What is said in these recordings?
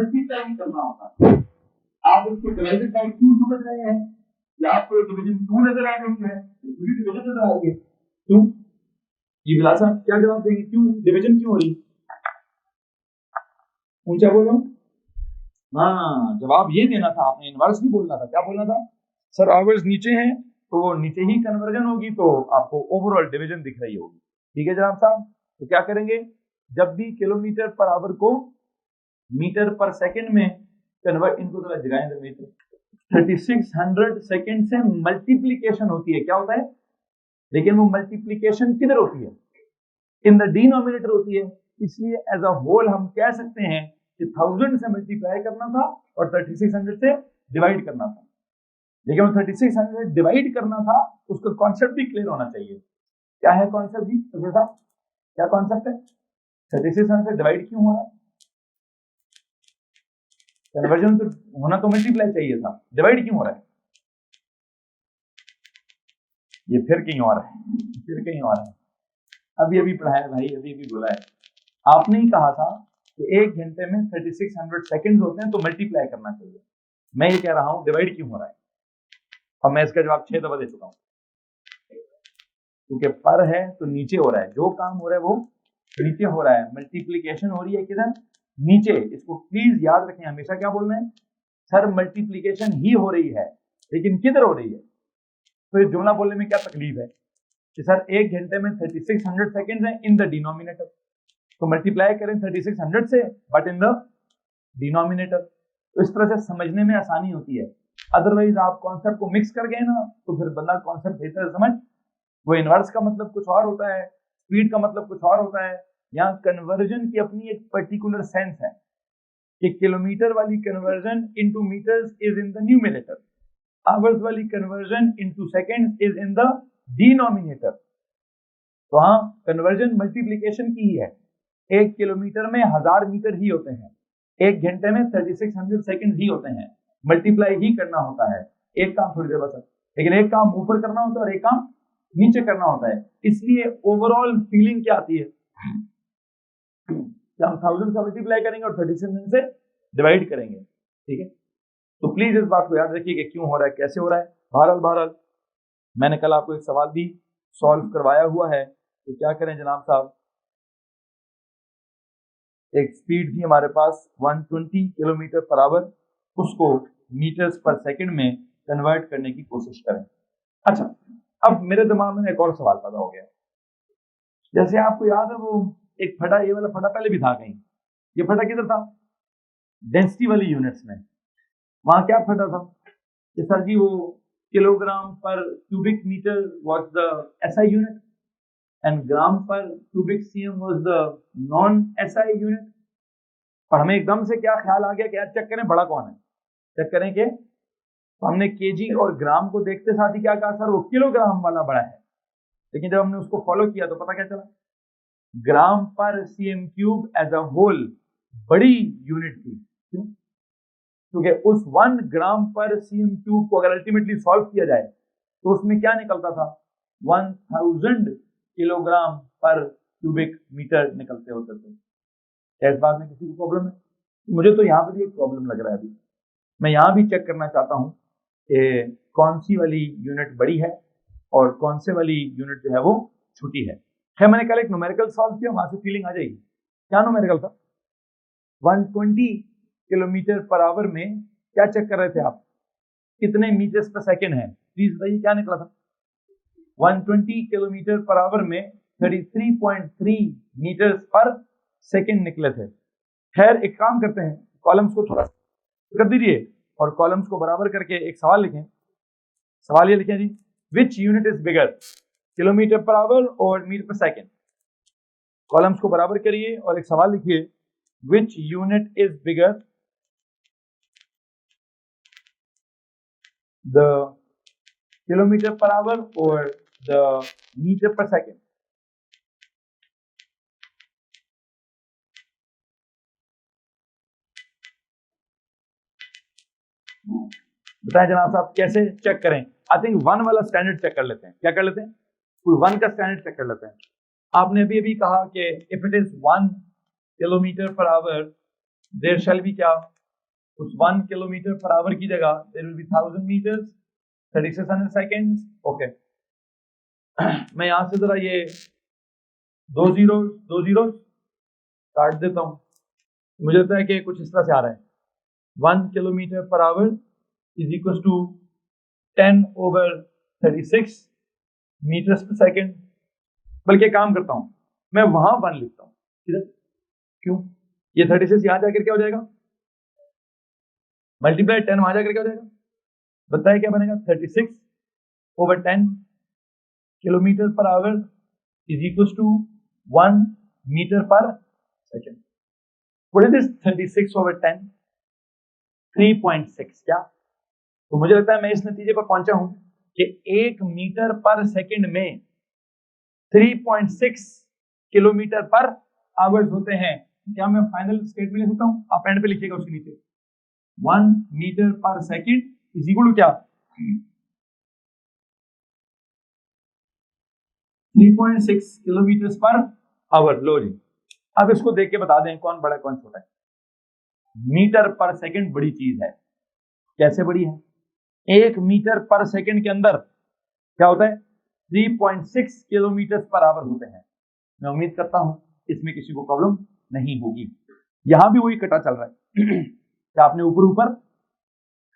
Multiply ही करना होता है। आप उसको डिवाइडेड बाय 2 समझ रहे हैं या आपको डिवीजन 2 नजर आ रही है, पूरी डिवीजन नजर आ रही है। क्यों ये विलासा क्या जवाब देंगे, क्यों डिवीजन क्यों हो रही? ऊंचा बोलो। हाँ जवाब ये देना था आपने, इनवर्स भी बोलना था। क्या बोलना था? सर आवर्स नीचे हैं तो नीचे ही कन्वर्जन होगी तो आपको ओवरऑल डिवीजन दिख रही होगी। ठीक है जनाब साहब, तो क्या करेंगे, जब भी किलोमीटर पर आवर को मीटर पर सेकंड में कन्वर्ट, इनको थोड़ा जगाएं दो मीटर, 3600 सेकंड से मल्टीप्लिकेशन होती है। क्या होता है? लेकिन वो मल्टीप्लिकेशन किधर होती है? इन द डिनोमिनेटर होती है। इसलिए एज अ होल हम कह सकते हैं कि 1000 से मल्टीप्लाई करना था और 3600 से डिवाइड करना था। लेकिन वो 3600 डिवाइड करना था, उसका कॉन्सेप्ट भी क्लियर होना चाहिए। क्या है कॉन्सेप्ट भी? तो क्या कॉन्सेप्ट है? 3600 से डिवाइड क्यों हो रहा है? कन्वर्जन तो होना तो मल्टीप्लाई चाहिए था, डिवाइड क्यों हो रहा है? ये फिर कहीं और है, फिर कहीं और है। अभी पढ़ाया भाई, अभी बोला है। आपने ही कहा था कि 1 घंटे में 3600 सेकंड्स होते हैं तो मल्टीप्लाई करना चाहिए। मैं ये कह रहा हूं डिवाइड क्यों हो रहा है? और मैं इसका जवाब 6 दफा दे चुका हूं। क्योंकि पर है तो नीचे हो रहा है, जो काम हो रहा है वो नीचे हो रहा है। मल्टीप्लीकेशन हो रही है किधर? नीचे। इसको प्लीज याद रखें, हमेशा क्या बोलना है? सर मल्टीप्लीकेशन ही हो रही है, लेकिन किधर हो रही है? तो ये जुमला बोलने में क्या तकलीफ है कि सर 1 घंटे में 3600 सेकंड्स हैं इन द डिनोमिनेटर, तो मल्टीप्लाई करें 3600 से बट इन द डिनोमिनेटर। तो इस तरह से समझने में आसानी होती है। अदरवाइज आप कॉन्सेप्ट को मिक्स कर गए ना तो फिर बंदा कॉन्सेप्ट बेहतर समझ, वो इनवर्स का मतलब कुछ और होता है, स्पीड का मतलब कुछ और होता है। यहाँ कन्वर्जन की अपनी एक पर्टिकुलर सेंस है कि किलोमीटर वाली conversion into metres is in the numerator, hours वाली conversion into seconds is in the denominator. तो हाँ कन्वर्जन मल्टीप्लिकेशन की ही है। 1 किलोमीटर में 1000 मीटर ही होते हैं, 1 घंटे में 3600 सेकंड ही होते हैं। मल्टीप्लाई ही करना होता है, एक काम थोड़ी देर बस, लेकिन एक काम ऊपर करना होता है और एक काम नीचे करना होता है। इसलिए ओवरऑल फीलिंग क्या आती है कि हम 1000 से मल्टीप्लाई करेंगे और 3600 से डिवाइड करेंगे। ठीक है, तो प्लीज इस बात को याद रखिए कि क्यों हो रहा है, कैसे हो रहा है। बहरहाल मैंने कल आपको एक सवाल भी सॉल्व करवाया हुआ है, तो क्या करें जनाब साहब, एक स्पीड थी हमारे पास 120 किलोमीटर पर आवर, उसको मीटर्स पर सेकंड में कन्वर्ट करने की कोशिश करें। अच्छा, अब मेरे दिमाग में एक और सवाल पैदा हो गया। जैसे आपको याद है वो एक फटा, ये वाला फटा पहले भी था कहीं, ये फटा किधर था? डेंसिटी वाली यूनिट्स में। वहां क्या फटा था कि सर जी वो kilogram per cubic metre was the SI unit and gram per cubic cm was the non SI unit. और हमें एकदम से क्या ख्याल आ गया कि यार चेक करें बड़ा कौन है, चेक करें कि, तो हमने केजी और ग्राम को देखते साथ ही क्या कहा, सर वो किलोग्राम वाला बड़ा है। लेकिन जब हमने उसको फॉलो किया तो पता क्या चला, ग्राम पर CM cube as a whole बड़ी यूनिट थी। क्यों? क्योंकि उस 1 ग्राम पर सीएम क्यूब को अगर अल्टीमेटली सॉल्व किया जाए तो उसमें क्या निकलता था, 1000 किलोग्राम पर क्यूबिक मीटर निकलते होते थे। क्या इस बात में किसी को प्रॉब्लम है? मुझे तो यहाँ पर भी एक प्रॉब्लम लग रहा है। अभी मैं यहाँ भी चेक करना चाहता हूँ कि कौन सी वाली यूनिट बड़ी है और कौन से वाली यूनिट जो है वो छोटी है। खैर मैंने कल एक न्यूमेरिकल सॉल्व किया, वहां से फीलिंग आ जाएगी। क्या न्यूमेरिकल था? 120 किलोमीटर पर आवर में क्या चेक कर रहे थे आप, कितने मीटर्स पर सेकंड है? प्लीज बताइए क्या निकला था? 120 किलोमीटर पर आवर में 33.3 मीटर्स पर सेकंड निकले थे। खैर एक काम करते हैं, कॉलम्स को थोड़ा कर दीजिए और कॉलम्स को बराबर करके एक सवाल लिखें। सवाल ये लिखें जी, which unit is bigger, kilometre per hour और मीटर पर सेकंड। कॉलम्स को बराबर करिए और एक सवाल लिखिए, which unit is bigger, the kilometre per hour और द मीटर पर सेकंड। बताएं जनाब साहब कैसे चेक करें? आई थिंक 1 वाला स्टैंडर्ड चेक कर लेते हैं। क्या कर लेते हैं? कोई 1 का स्टैंडर्ड चेक कर लेते हैं। आपने अभी कहा कि if it is 1 kilometre per hour there shall be क्या, उस 1 किलोमीटर पर आवर की जगह there will be 1000 metres 3600 seconds. Okay, मैं यहां से जरा ये दो जीरो काट देता हूं। मुझे लगता है कि कुछ इस तरह से आ रहा है, 1 kilometre per hour is equal to 10/36 metres per second. बल्कि काम करता हूं, मैं वहां 1 लिखता हूं, क्यों? ये 36 यहां जाकर क्या हो जाएगा, मल्टीप्लाई 10 वहां जाकर क्या हो जाएगा, बताइए क्या बनेगा, 36/10 kilometre per hour is equal to 1 metre per second. What is this 36/10? 3.6 क्या? तो मुझे लगता है मैं इस नतीजे पर पहुंचा हूं कि 1 मीटर पर सेकेंड में 3.6 किलोमीटर पर आवर्स होते हैं। क्या मैं फाइनल स्टेटमेंट लिख सकता हूं? आप एंड पे लिखिएगा उसके नीचे, 1 metre per second is equal to क्या, 3.6 किलोमीटर पर आवर। लो जी, अब इसको देख के बता दें कौन बड़ा कौन छोटा है। मीटर पर सेकेंड बड़ी चीज है। कैसे बड़ी है? 1 मीटर पर सेकेंड के अंदर क्या होता है, 3.6 किलोमीटर पर आवर होते हैं। मैं उम्मीद करता हूं इसमें किसी को प्रॉब्लम नहीं होगी। यहां भी वही कटा चल रहा है क्या आपने ऊपर ऊपर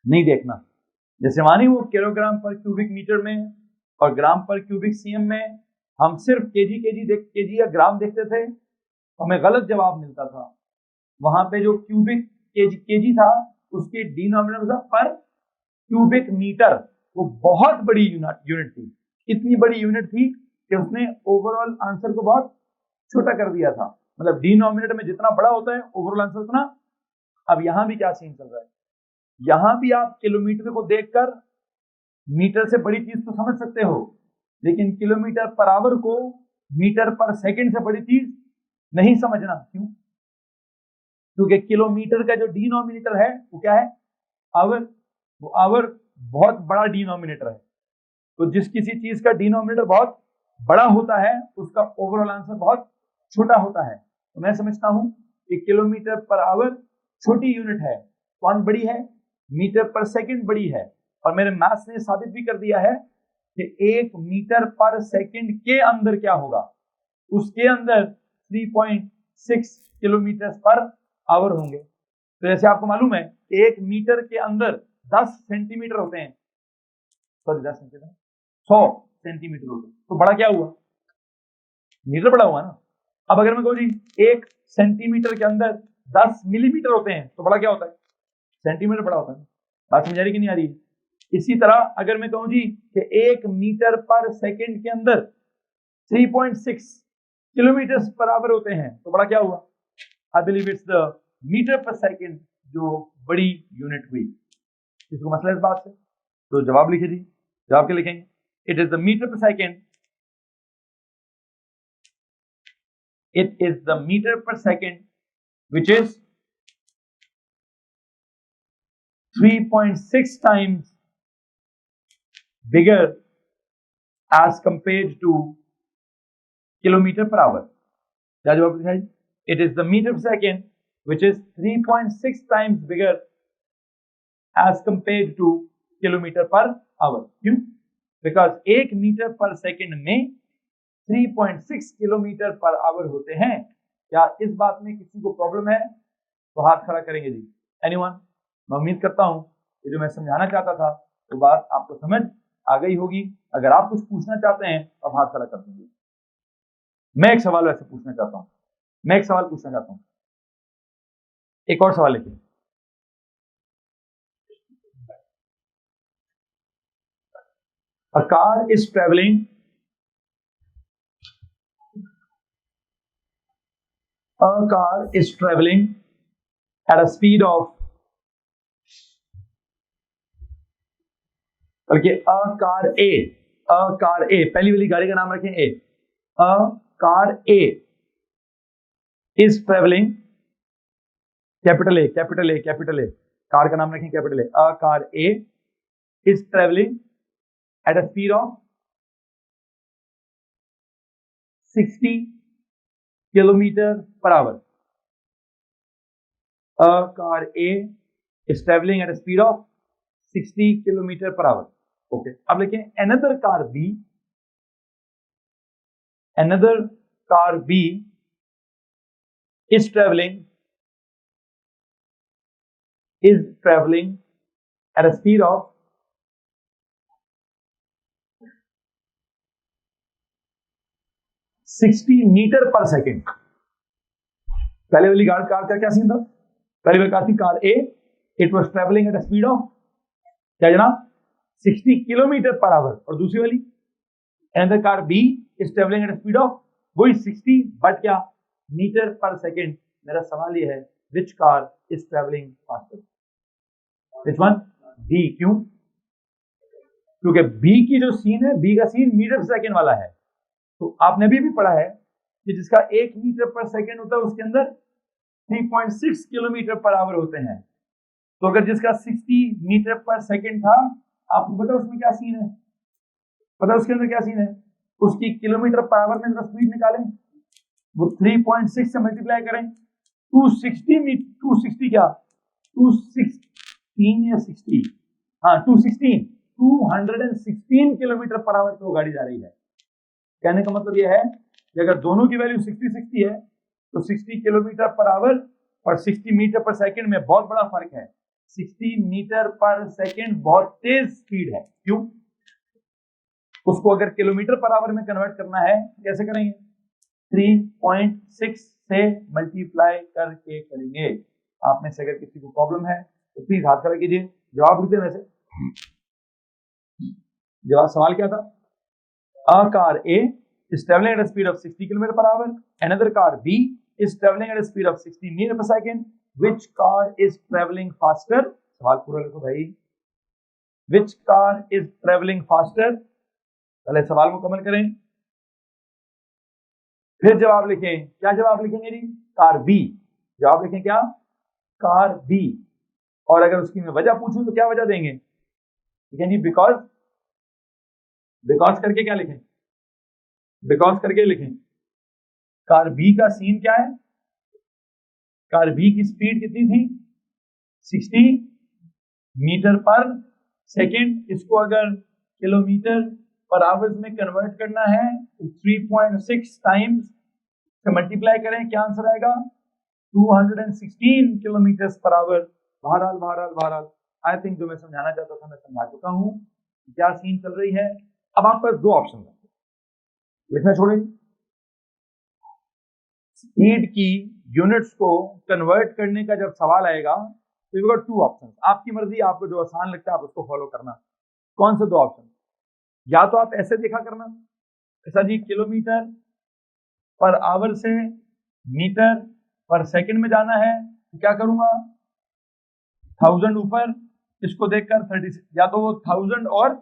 नहीं देखना, जैसे मानी वो किलोग्राम पर क्यूबिक मीटर में और ग्राम पर क्यूबिक सीएम में हम सिर्फ केजी या ग्राम देखते थे, हमें गलत जवाब मिलता था। वहां पे जो क्यूबिक केजी था उसके डिनोमिनेटर था पर क्यूबिक मीटर, वो बहुत बड़ी यूनिट थी। इतनी बड़ी यूनिट थी कि उसने ओवरऑल आंसर को बहुत छोटा कर दिया था। मतलब डिनोमिनेटर में जितना बड़ा होता है ओवरऑल आंसर उतना। अब यहां भी क्या सीन चल रहा है, यहां भी आप किलोमीटर को देखकर मीटर से बड़ी चीज तो समझ सकते हो, लेकिन किलोमीटर पर आवर को मीटर पर सेकंड से बड़ी चीज नहीं समझना। क्यों? क्योंकि किलोमीटर का जो डिनोमिनेटर है वो क्या है, आवर। वो आवर बहुत बड़ा डिनोमिनेटर है, तो जिस किसी चीज का डिनोमिनेटर बहुत बड़ा होता है उसका ओवरऑल आंसर बहुत छोटा होता है। तो मैं समझता हूं कि किलोमीटर पर आवर छोटी यूनिट है, कौन बड़ी है, मीटर पर सेकंड बड़ी है। और मेरे मैथ्स ने साबित भी कर दिया है कि 1 मीटर पर सेकंड के अंदर क्या होगा, उसके अंदर 3.6 किलोमीटर पर आवर होंगे। तो जैसे आपको मालूम है 1 मीटर के अंदर 10 सेंटीमीटर होते हैं, सॉरी 10 सेंटीमीटर 100 सेंटीमीटर होते हैं, तो बड़ा क्या हुआ, मीटर बड़ा हुआ ना। अब अगर मैं कहूँ जी 1 सेंटीमीटर के अंदर 10 मिलीमीटर होते हैं तो बड़ा क्या होता है, सेंटीमीटर बड़ा होता है। बात समझ आ रही कि नहीं आ रही? इसी तरह अगर मैं कहूँ जी कि 1 मीटर पर सेकंड के अंदर 3.6 किलोमीटर पर आवर होते हैं तो बड़ा क्या हुआ, I believe it's the metre per second जो बड़ी यूनिट हुई। इसको मसला इस बात से, तो जवाब लिखिए जी, जवाब क्या लिखेंगे, it is the metre per second, it is the meter per second which is 3.6 times bigger as compared to kilometer per hour. क्या जवाब लिखा है? It is the meter per second which is 3.6 times bigger as compared to kilometer per hour. क्यों? Because 1 metre per second में 3.6 kilometre per our होते हैं। क्या इस बात में किसी को प्रॉब्लम है? तो हाथ खड़ा करेंगे जी, एनीवन? मैं उम्मीद करता हूं कि जो मैं समझाना चाहता था वो बात आपको समझ आ गई होगी। अगर आप कुछ पूछना चाहते हैं तो आप हाथ खड़ा कर दीजिए। मैं एक सवाल वैसे पूछना चाहता हूं, मैं एक सवाल पूछना चाहता हूं, एक और सवाल लिखिए। A car is traveling at a speed of, okay, a car A, पहली वाली गाड़ी का नाम रखें ए। A car A is travelling, capital A, car का नाम रखें capital A. A car A is travelling at a speed of 60 kilometre per hour. A car A is traveling at a speed of 60 kilometre per hour. Okay, अब लिखें another car B is traveling at a speed of 60 metre per second. पहले वाली car का क्या scene था? पहली वाली car थी car A, it was travelling at a speed of क्या जनाब 60 किलोमीटर पर आवर. और दूसरी वाली and car B is travelling at a speed of वही 60 बट क्या मीटर पर सेकेंड. मेरा सवाल ये है which car is travelling faster? Which one? D. क्यों? क्योंकि बी की जो सीन है, बी का सीन मीटर पर सेकेंड वाला है. तो आपने भी पढ़ा है कि जिसका 1 मीटर पर सेकेंड होता है उसके अंदर 3.6 किलोमीटर पर आवर होते हैं. तो अगर जिसका 60 मीटर पर सेकेंड था, आपको पता उसमें क्या सीन है? पता उसके अंदर क्या सीन है? उसकी किलोमीटर पर आवर में स्पीड निकालें, वो 3.6 से मल्टीप्लाई करें 260 क्या 216 या 60, हाँ 216 किलोमीटर पर आवर पे गाड़ी जा रही है. कहने का मतलब यह है कि अगर दोनों की वैल्यू 60 है तो 60 किलोमीटर पर आवर और 60 मीटर पर सेकंड में बहुत बड़ा फर्क है. 60 मीटर पर सेकंड बहुत तेज स्पीड है. क्यों? उसको अगर किलोमीटर पर आवर में कन्वर्ट करना है कैसे करेंगे? 3.6 से मल्टीप्लाई करके करेंगे. आप में से अगर किसी को प्रॉब्लम है तो प्लीज हाथ खड़ा कीजिए. जवाब लिखते हैं. वैसे जवाब सवाल क्या था? A car A is traveling at a speed of 60 km per hour. Another car B is traveling at a speed of 60 meter per second. Which car is traveling faster? सवाल पूरा लिखो भाई. Which car is traveling faster? पहले सवाल मुकम्मल करें, फिर जवाब लिखें. क्या जवाब लिखेंगे जी? Car B. जवाब लिखें क्या? Car B. और अगर उसकी मैं वजह पूछूं तो क्या वजह देंगे? ठीक है जी, बिकॉज करके क्या लिखें? बिकॉज करके लिखें. कार बी का सीन क्या है? कार बी की स्पीड कितनी थी? 60 मीटर पर सेकेंड. इसको अगर किलोमीटर पर आवर्स में कन्वर्ट करना है तो 3.6 टाइम्स से मल्टीप्लाई करें. क्या आंसर आएगा? 216 किलोमीटर पर आवर. बहरहाल आई थिंक जो मैं समझाना चाहता था मैं समझा चुका हूं. क्या सीन चल रही है? अब आप पास दो ऑप्शन है, लिखना छोड़ें. स्पीड की यूनिट्स को कन्वर्ट करने का जब सवाल आएगा तो यू गॉट टू ऑप्शन. आपकी मर्जी, आपको जो आसान लगता है आप उसको फॉलो करना. कौन से दो ऑप्शन? या तो आप ऐसे देखा करना, ऐसा जी किलोमीटर पर आवर से मीटर पर सेकंड में जाना है तो क्या करूंगा? 1000 ऊपर, इसको देखकर 30, या तो वो 1000 और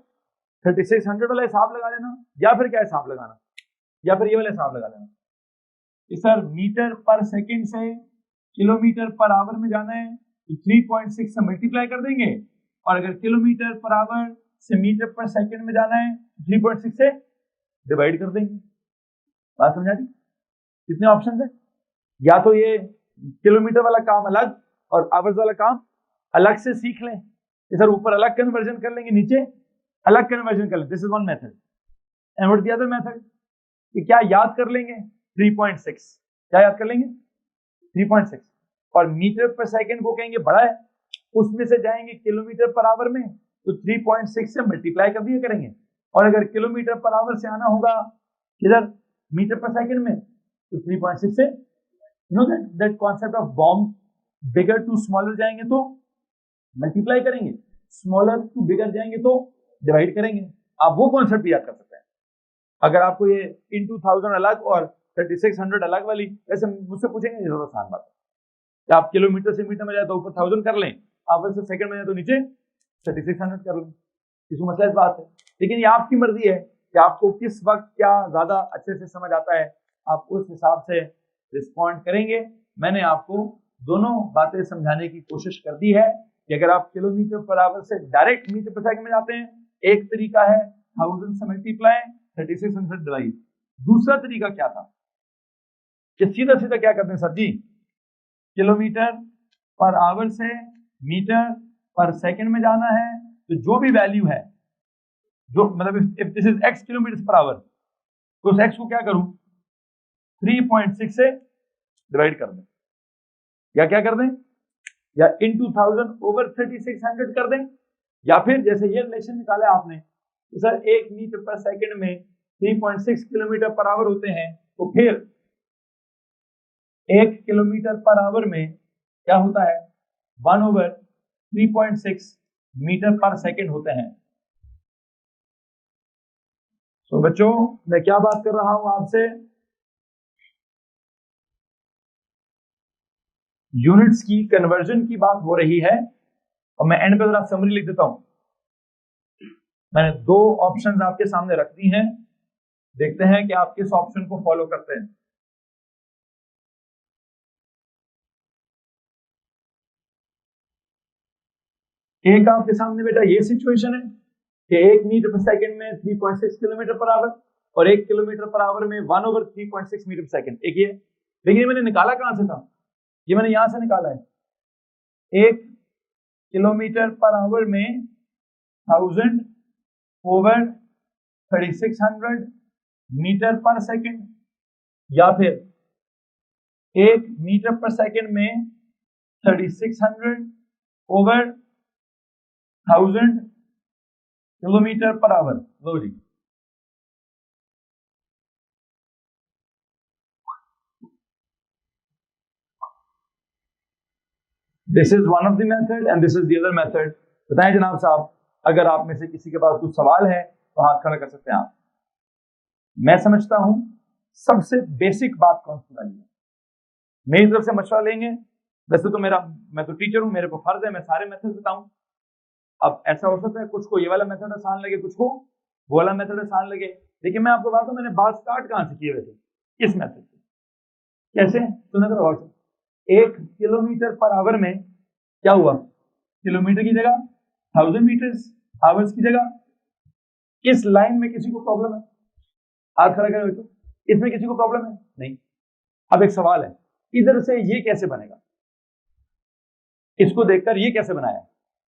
3600 वाला हिसाब लगा लेना, या फिर क्या हिसाब लगाना, या फिर ये वाला हिसाब लगा लेना कि सर मीटर पर सेकंड से किलोमीटर पर आवर में जाना है तो 3.6 से मल्टीप्लाई कर देंगे. और अगर किलोमीटर पर आवर से मीटर पर सेकंड में जाना है 3.6 से डिवाइड कर देंगे. बात समझा दी? कितने ऑप्शन है? या तो ये किलोमीटर वाला काम अलग और आवर्स वाला काम अलग से सीख लें कि सर ऊपर अलग कन्वर्जन कर लेंगे, नीचे अलग कन्वर्जन कर लें. This is one method. And what the other method? कि क्या याद कर लेंगे 3.6? क्या याद कर लेंगे? 3.6 और मीटर पर सेकंड को कहेंगे बड़ा है, उसमें से जाएंगे किलोमीटर पर आवर में तो 3.6 से मल्टीप्लाई कर दिया करेंगे. और अगर किलोमीटर पर आवर से आना होगा किधर? मीटर पर सेकंड में, तो 3.6 से no that concept of bomb, bigger to smaller जाएंगे तो मल्टीप्लाई करेंगे, स्मॉलर टू बिगर जाएंगे तो डिवाइड करेंगे. आप वो कॉन्सेप्ट याद कर सकते हैं. अगर आपको ये into 1000 अलग और 3600 अलग वाली, वैसे मुझसे पूछेंगे ये ज्यादा आसान बात है कि आप किलोमीटर से मीटर में जाए तो ऊपर 1000 कर लें, आवर से सेकंड में जाए तो नीचे 3600 कर लें. इसमें मसला इस बात है. लेकिन ये आपकी मर्जी है कि आपको किस वक्त क्या ज्यादा अच्छे से समझ आता है, आप उस हिसाब से रिस्पॉन्ड करेंगे. मैंने आपको दोनों बातें समझाने की कोशिश कर दी है कि अगर आप किलोमीटर पर आवर से डायरेक्ट मीटर पर सेकंड में जाते हैं, एक तरीका है 1000 से मल्टीप्लाई 3600 डिवाइड. दूसरा तरीका क्या था कि सीधा सीधा क्या करते हैं sir ji, kilometre per our से मीटर पर सेकंड में जाना है तो जो भी वैल्यू है, जो मतलब if this is x kilometre per our, तो उस x को क्या करूं, 3.6 से डिवाइड कर दें, या क्या कर दें, या into 1000 ओवर 3600 कर दें, या फिर जैसे ये रिलेशन निकाला आपने तो सर 1 मीटर पर सेकंड में 3.6 किलोमीटर पर आवर होते हैं, तो फिर 1 किलोमीटर पर आवर में क्या होता है, 1 ओवर 3.6 मीटर पर सेकंड होते हैं। तो बच्चों मैं क्या बात कर रहा हूं आपसे, यूनिट्स की कन्वर्जन की बात हो रही है। और मैं एंड पे जरा समरी लिख देता हूं, मैंने 2 ऑप्शंस आपके सामने रख दी हैं, देखते हैं कि आप किस ऑप्शन को फॉलो करते हैं। एक आपके सामने बेटा ये सिचुएशन है कि 1 मीटर पर सेकंड में 3.6 किलोमीटर पर आवर और 1 किलोमीटर पर आवर में 1 ओवर 3.6 मीटर पर सेकंड। एक ये, लेकिन ये मैंने निकाला कहां से था, ये मैंने यहां से निकाला है, 1 किलोमीटर पर आवर में 1000 ओवर 3600 मीटर पर सेकंड, या फिर 1 मीटर पर सेकंड में 3600 ओवर 1000 किलोमीटर पर आवर। लो जी, this is one of the method and this is the other method. बताएं जनाब साहब, अगर आप में से किसी के पास कुछ सवाल है तो हाथ खड़ा कर सकते हैं आप। मैं समझता हूं सबसे बेसिक बात कौन सी वाली है, मेरी तरफ से मशवरा लेंगे। वैसे तो मैं तो टीचर हूं, मेरे को फर्ज है मैं सारे मेथड बताऊं। अब ऐसा हो सकता है कुछ को ये वाला मेथड आसान लगे, कुछ को वो वाला मेथड आसान लगे, लेकिन मैं आपको बताता हूं मैंने बात स्टार्ट कहां से की, वैसे इस मेथड से। कैसे सुना करो, 1 किलोमीटर पर आवर में क्या हुआ, किलोमीटर की जगह 1000 मीटर्स, आवर्स की जगह। इस लाइन में किसी को प्रॉब्लम है, हाथ खड़ा करो, इसमें किसी को प्रॉब्लम है नहीं। अब एक सवाल है, इधर से ये कैसे बनेगा, इसको देखकर ये कैसे बनाया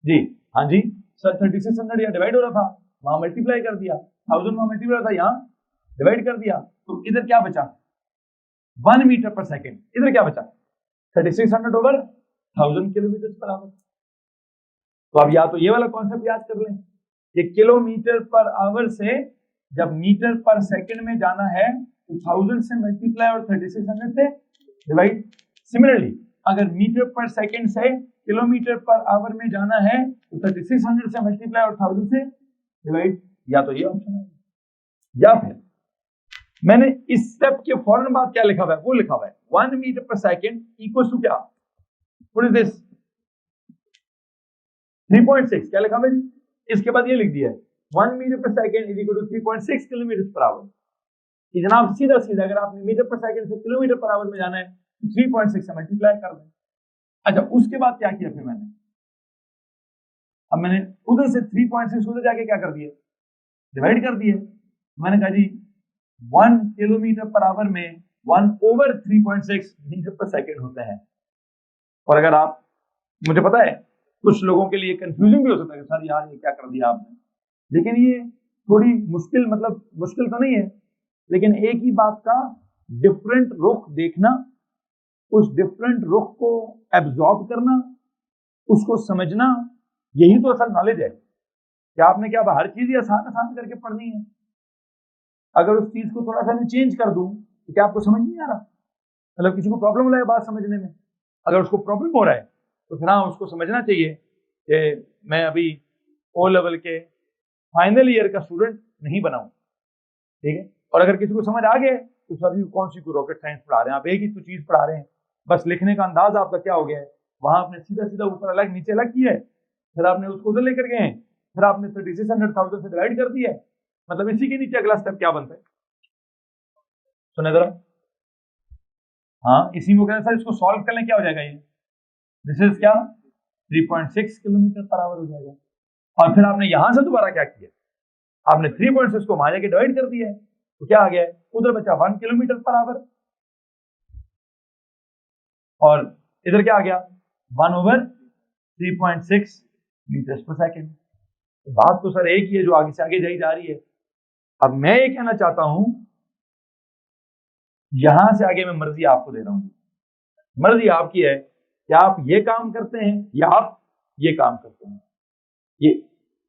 जी, हाँ जी सर 3600 यहाँ डिवाइड हो रहा था, वहां मल्टीप्लाई कर दिया, 1000 वहां मल्टीप्लाई था, यहाँ डिवाइड कर दिया, तो इधर क्या बचा 1 मीटर पर सेकेंड, इधर क्या बचा 3600 ओवर 1000 किलोमीटर पर आवर। तो अब या तो ये वाला कॉन्सेप्ट याद कर लें कि किलोमीटर पर आवर से जब मीटर पर सेकंड में जाना है तो 1000 से मल्टीप्लाई और 3600 से डिवाइड। सिमिलरली अगर मीटर पर सेकंड से किलोमीटर पर आवर में जाना है तो 3600 से मल्टीप्लाई और 1000 से डिवाइड। या तो ये ऑप्शन है, या फिर मैंने इस स्टेप के फौरन बाद क्या लिखा हुआ है, वो लिखा हुआ है 1 metre per second equal to क्या, व्हाट इज दिस 3.6, क्या लिखा मैंने, इसके बाद ये लिख दिया है 1 metre per second is equal to 3.6 kilometre per hour. कि जनाब सीधा सीधा अगर आपने मीटर पर सेकंड से किलोमीटर पर आवर में जाना है तो 3.6 से मल्टीप्लाई कर दें। अच्छा उसके बाद क्या किया फिर मैंने, अब मैंने उधर से 3.6 उधर जाके क्या कर दिया, डिवाइड कर दिए। मैंने कहा जी 1 किलोमीटर पर आवर में 1 ओवर 3.6 मीटर पर सेकंड होते हैं। और अगर आप, मुझे पता है कुछ लोगों के लिए कंफ्यूजिंग भी हो सकता है कि सर यार ये क्या कर दिया आपने, लेकिन ये थोड़ी मुश्किल, मतलब मुश्किल तो नहीं है, लेकिन एक ही बात का डिफरेंट रुख देखना, उस डिफरेंट रुख को एब्जॉर्ब करना, उसको समझना, यही तो असल नॉलेज है। कि आपने क्या हर चीज ही आसान आसान करके पढ़नी है, अगर उस चीज को थोड़ा सा मैं चेंज कर दूं तो क्या आपको समझ नहीं आ रहा, मतलब किसी को प्रॉब्लम हो रहा है बात समझने में, अगर उसको प्रॉब्लम हो रहा है तो फिर हाँ उसको समझना चाहिए कि मैं अभी ओ लेवल के फाइनल ईयर का स्टूडेंट नहीं बनाऊं, ठीक है। और अगर किसी को समझ आ गया तो सर कौन सी रॉकेट साइंस पढ़ा रहे हैं आप, एक ही तो चीज पढ़ा रहे हैं, बस लिखने का अंदाज आपका क्या हो गया है, वहां आपने सीधा सीधा ऊपर अलग नीचे अलग किया है, फिर आपने उसको उधर लेकर गए, फिर आपने 3600 से डिवाइड कर दिया है, मतलब इसी के नीचे अगला स्टेप क्या बनता है, सुने जरा, हाँ इसी को कहते हैं सर इसको सॉल्व कर लें क्या हो जाएगा, ये दिस इज क्या 3.6 किलोमीटर पर आवर हो जाएगा। और फिर आपने यहां से दोबारा क्या किया, आपने 3.6 को वहां जाके डिवाइड कर दिया है, तो क्या आ गया है, उधर बचा 1 किलोमीटर पर आवर और इधर क्या आ गया 1 ओवर 3.6 मीटर्स पर सेकेंड। बात तो सर एक ही है जो आगे से आगे जाई जा रही है। अब मैं ये कहना चाहता हूं, यहां से आगे मैं मर्जी आपको दे रहा हूं, मर्जी आपकी है कि आप ये काम करते हैं या आप ये काम करते हैं। ये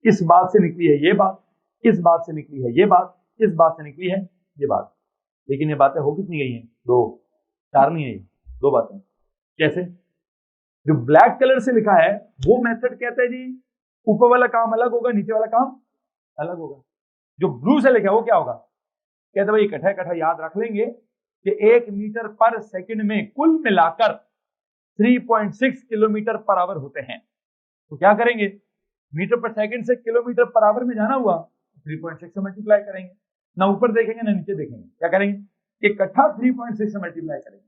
इस बात से निकली है ये बात, इस बात से निकली है ये बात, इस बात से निकली है ये बात, लेकिन ये बातें हो कितनी गई हैं? दो, चार नहीं है, ये दो बातें। कैसे? जो ब्लैक कलर से लिखा है वो मेथड कहता है जी ऊपर वाला काम अलग होगा, नीचे वाला काम अलग होगा। जो ब्लू से लिखा है वो क्या होगा? कहते भाई इकट्ठा इकट्ठा याद रख लेंगे कि 1 मीटर पर सेकंड में कुल मिलाकर 3.6 किलोमीटर पर आवर होते हैं। तो क्या करेंगे? मीटर पर सेकंड से किलोमीटर पर आवर में जाना हुआ 3.6 से मल्टीप्लाई करेंगे, ना ऊपर देखेंगे ना नीचे देखेंगे। क्या करेंगे? इकट्ठा 3.6 से मल्टीप्लाई करेंगे,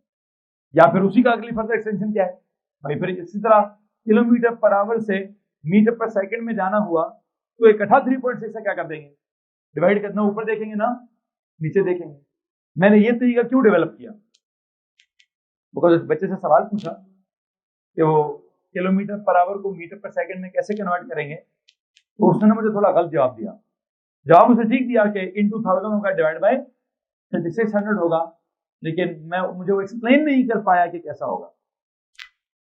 या फिर उसी का अगली फर्दर एक्सटेंशन क्या है भाई? फिर इसी तरह किलोमीटर पर आवर से मीटर पर सेकंड में जाना हुआ तो इकट्ठा 3.6 से क्या कर देंगे? डिवाइड करना, ऊपर देखेंगे ना नीचे देखेंगे। मैंने ये तरीका क्यों डेवलप किया? बिकॉज बच्चे से सवाल पूछा कि वो किलोमीटर पर आवर को मीटर पर सेकंड में कैसे कन्वर्ट करेंगे, तो उसने मुझे थोड़ा गलत जवाब दिया। जवाब उसे ठीक दिया कि into 1000 होगा डिवाइड बाय 3600 होगा, लेकिन मुझे वो एक्सप्लेन नहीं कर पाया कि कैसा होगा।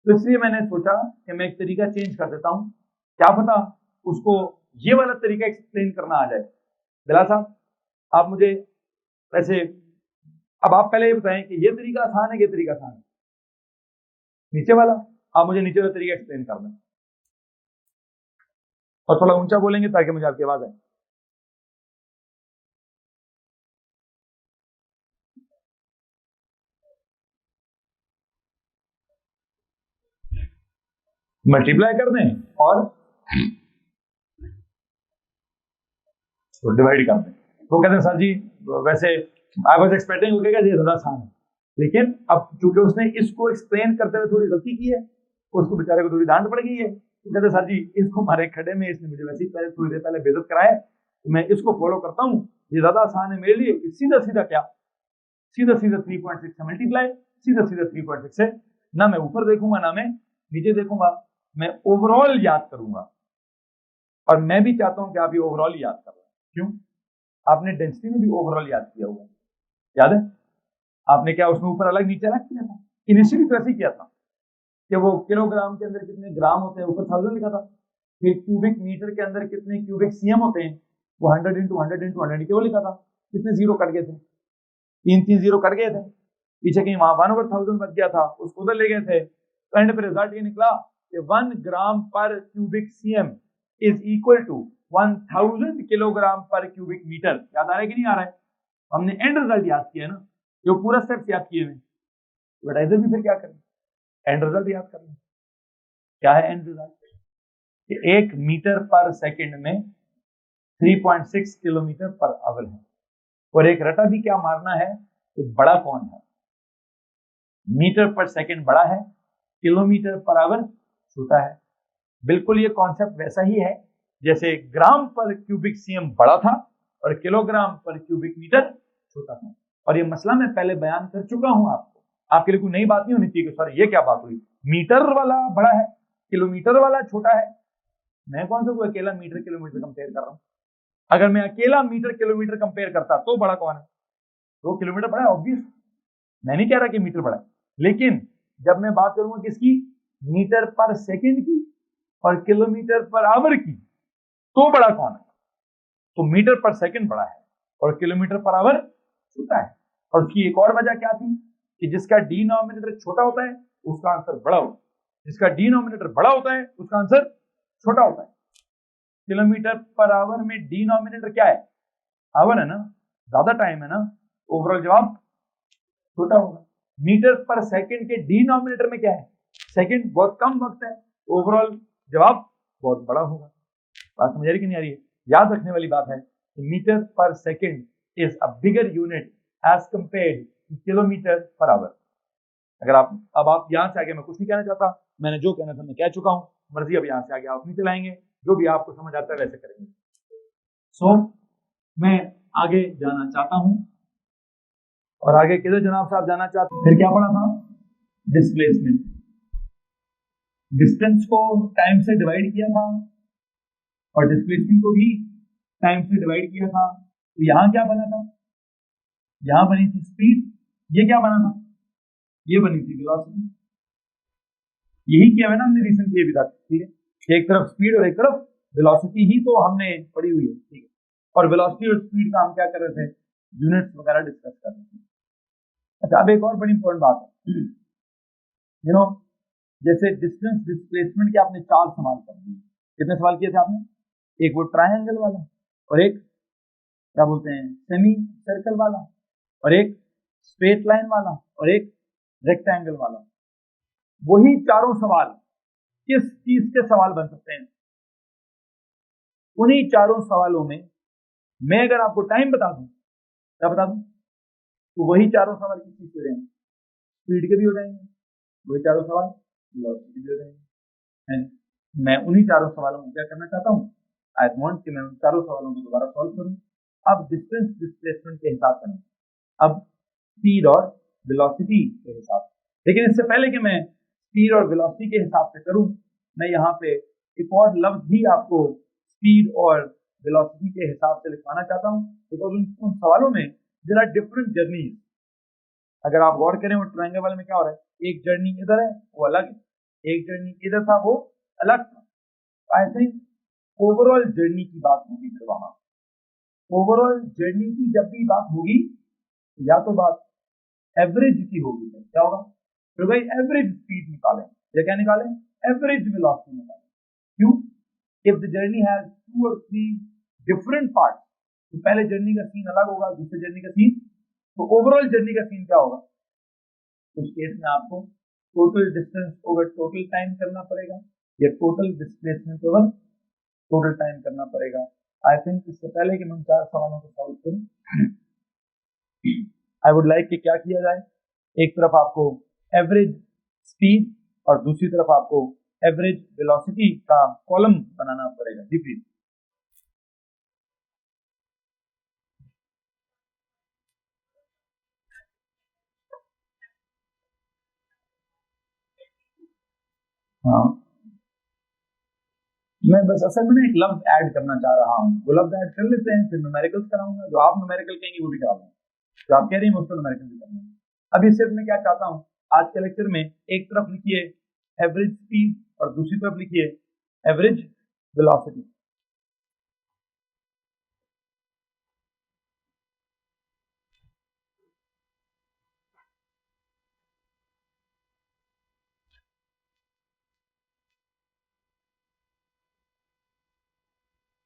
तो इसलिए मैंने सोचा कि मैं एक तरीका चेंज कर देता हूं, क्या पता उसको ये वाला तरीका एक्सप्लेन करना आ जाए। बिलाल साहब आप मुझे वैसे अब आप पहले ये बताएं कि ये तरीका आसान है कि ये तरीका आसान है? नीचे वाला, आप मुझे नीचे वाला तरीका एक्सप्लेन कर दें और थोड़ा ऊंचा बोलेंगे ताकि मुझे आपकी आवाज आए। मल्टीप्लाई कर दें और डिवाइड कर दें। वो कहते हैं सर जी वैसे आई वाज एक्सपेक्टिंग हो गया ज्यादा आसान है, लेकिन अब चूंकि उसने इसको एक्सप्लेन करते हुए थोड़ी गलती की है, उसको बेचारे को थोड़ी डांट पड़ गई है। तो कहते सर जी इसको हमारे खड़े में इसने मुझे वैसे ही पहले थोड़ी देर पहले बेइज्जत कराया, तो मैं इसको फॉलो करता हूँ, ये ज्यादा आसान है मेरे लिए। सीधा सीधा क्या, सीधा सीधा 3.6 से मल्टीप्लाई, सीधा सीधा 3.6 से ना मैं ऊपर देखूंगा ना मैं नीचे देखूंगा, मैं ओवरऑल याद करूंगा। और मैं भी चाहता हूं कि आप ये ओवरऑल याद कर रहे हैं। क्यों? आपने डेंसिटी में भी ओवरऑल याद किया हुआ, याद है? आपने क्या उसमें ऊपर अलग नीचे अलग किया था? इनिशियली तो ऐसे ही किया था कि वो किलोग्राम के अंदर कितने ग्राम होते हैं ऊपर 1000 लिखा था, फिर क्यूबिक मीटर के अंदर कितने क्यूबिक सीएम होते हैं वो 100 into 100 into 100 वो लिखा था। कितने जीरो कट गए थे? 3 जीरो कट गए थे, पीछे कहीं वहां 1/1000 बच गया था, उसको उधर ले गए थे। तो एंड पे रिजल्ट ये निकला कि 1 gram per cubic CM is equal to 1000 kilogram per cubic metre. याद आ रहा है कि नहीं आ रहा है? हमने एंड रिजल्ट याद किया ना, जो पूरा स्टेप्स याद किए हुए। बट ऐसे भी फिर क्या करें? एंड रिजल्ट याद करना। क्या है and result? 1 metre per second में 3.6 किलोमीटर पर आवर है, और एक रटा भी क्या मारना है तो बड़ा कौन है? मीटर पर सेकंड बड़ा है, किलोमीटर पर आवर छोटा है। बिल्कुल ये कॉन्सेप्ट वैसा ही है जैसे ग्राम पर क्यूबिक सीएम बड़ा था और किलोग्राम पर क्यूबिक मीटर छोटा था। और ये मसला मैं पहले बयान कर चुका हूं आपको, आपके लिए कोई नई बात नहीं होनी चाहिए कि सॉरी ये क्या बात हुई, मीटर वाला बड़ा है किलोमीटर वाला छोटा है। मैं कौन सा कोई अकेला मीटर किलोमीटर कंपेयर कर रहा हूं? अगर मैं अकेला मीटर किलोमीटर कंपेयर करता तो बड़ा कौन है? 2 किलोमीटर बड़ा है, ऑब्वियस। मैं नहीं कह रहा कि मीटर बड़ा है, लेकिन जब मैं बात करूंगा किसकी, मीटर पर सेकंड की और किलोमीटर पर आवर की, तो बड़ा कौन है? तो मीटर पर सेकंड बड़ा है और किलोमीटर पर आवर छोटा है। और उसकी एक और वजह क्या थी कि जिसका डिनोमिनेटर छोटा होता है उसका आंसर बड़ा होता है, जिसका डिनोमिनेटर बड़ा होता है उसका आंसर छोटा होता है। किलोमीटर पर आवर में डिनोमिनेटर क्या है? आवर है ना, ज्यादा टाइम है ना, ओवरऑल जवाब छोटा होगा। मीटर पर सेकंड के डिनोमिनेटर में क्या है? सेकंड, बहुत कम वक्त है, ओवरऑल जवाब बहुत बड़ा होगा। बात समझ रही कि नहीं आ रही है? याद रखने वाली बात है कि metre per second is a bigger unit as compared to kilometre per hour. अगर आप यहां से आगे मैं कुछ नहीं कहना चाहता, मैंने जो कहना था मैं कह चुका हूं, मर्जी अब यहां से आगे आप नहीं चलाएंगे, जो भी आपको समझ आता है वैसे करेंगे। सो मैं आगे जाना चाहता हूं, और आगे किधर जनाब साहब जाना चाहते हैं? फिर क्या पढ़ा था? डिस्प्लेसमेंट। डिस्टेंस को टाइम से डिवाइड किया था और डिस्प्लेसमेंट को भी टाइम से डिवाइड किया था। तो यहाँ क्या बना था, यहाँ बनी थी स्पीड, ये क्या बना था, ये बनी थी वेलोसिटी। यही किया है ना हमने रिसेंटली अभी तक, ठीक है। एक तरफ स्पीड और एक तरफ वेलोसिटी ही तो हमने पढ़ी हुई है, ठीक है। और वेलोसिटी और स्पीड का हम क्या कर रहे थे, यूनिट्स वगैरह डिस्कस कर रहे थे। अच्छा, अब एक और बड़ी इंपॉर्टेंट बात है, यू नो, जैसे डिस्टेंस डिस्प्लेसमेंट के आपने 4 सवाल कर दिए। कितने सवाल किए थे आपने, एक वो ट्रायंगल वाला, और एक क्या बोलते हैं सेमी सर्कल वाला, और एक स्ट्रेट लाइन वाला, और एक रेक्टेंगल वाला। वही चारों सवाल किस चीज के सवाल बन सकते हैं, उन्हीं चारों सवालों में मैं अगर आपको टाइम बता दूं, क्या बता दूं, तो वही चारों सवाल किस चीज के हो जाएंगे, स्पीड के भी हो जाएंगे, वही चारों सवाल वेलोसिटी के भी हो जाएंगे। मैं उन्हीं चारों सवालों को क्या करना चाहता हूँ, आई वांट कि मैं उन चारों सवालों को दोबारा सॉल्व करूं। अब डिस्टेंस डिस्प्लेसमेंट के हिसाब से नहीं, अब स्पीड और वेलोसिटी के हिसाब से। लेकिन इससे पहले कि मैं स्पीड और वेलोसिटी के हिसाब से करूं, मैं यहाँ पे एक और लफ्ज भी आपको स्पीड और वेलोसिटी के हिसाब से लिखवाना चाहता हूँ, बिकॉज उन सवालों में देयर आर डिफरेंट जर्नीज। अगर आप गौर करें वो ट्रायंगल वाले में क्या हो रहा है, एक जर्नी इधर है वो अलग है, एक जर्नी इधर था वो अलग था। आई थिंक ओवरऑल जर्नी की बात होगी, फिर वहां ओवरऑल जर्नी की जब भी बात होगी, या तो बात एवरेज की होगी, क्या होगा, तो भाई एवरेज स्पीड निकालें या क्या निकालें, एवरेज वेलोसिटी निकालें। क्यों, इफ द जर्नी हैज 2 और 3 डिफरेंट पार्ट, तो पहले जर्नी का सीन अलग होगा, दूसरे जर्नी का सीन, तो ओवरऑल जर्नी का सीन क्या होगा, उस केस में आपको total distance over total time करना पड़ेगा, या total displacement over total time करना पड़ेगा। आई थिंक इससे पहले कि मैं 4 सवालों को सॉल्व करूं, आई वुड लाइक कि क्या किया जाए, एक तरफ आपको एवरेज स्पीड और दूसरी तरफ आपको एवरेज वेलोसिटी का कॉलम बनाना पड़ेगा। जी प्लीज। हाँ, मैं बस असल में ना एक लफ्ज ऐड करना चाह रहा हूँ, वो लफ्ज ऐड कर लेते हैं, फिर न्यूमेरिकल्स कराऊंगा, जो आप न्यूमेरिकल कहेंगे वो भी कराऊंगा, जो आप कह रही हैं उसको न्यूमेरिकल भी करूंगा। अभी सिर्फ मैं क्या चाहता हूँ, आज के लेक्चर में एक तरफ लिखिए एवरेज स्पीड और दूसरी तरफ लिखिए एवरेज वेलोसिटी।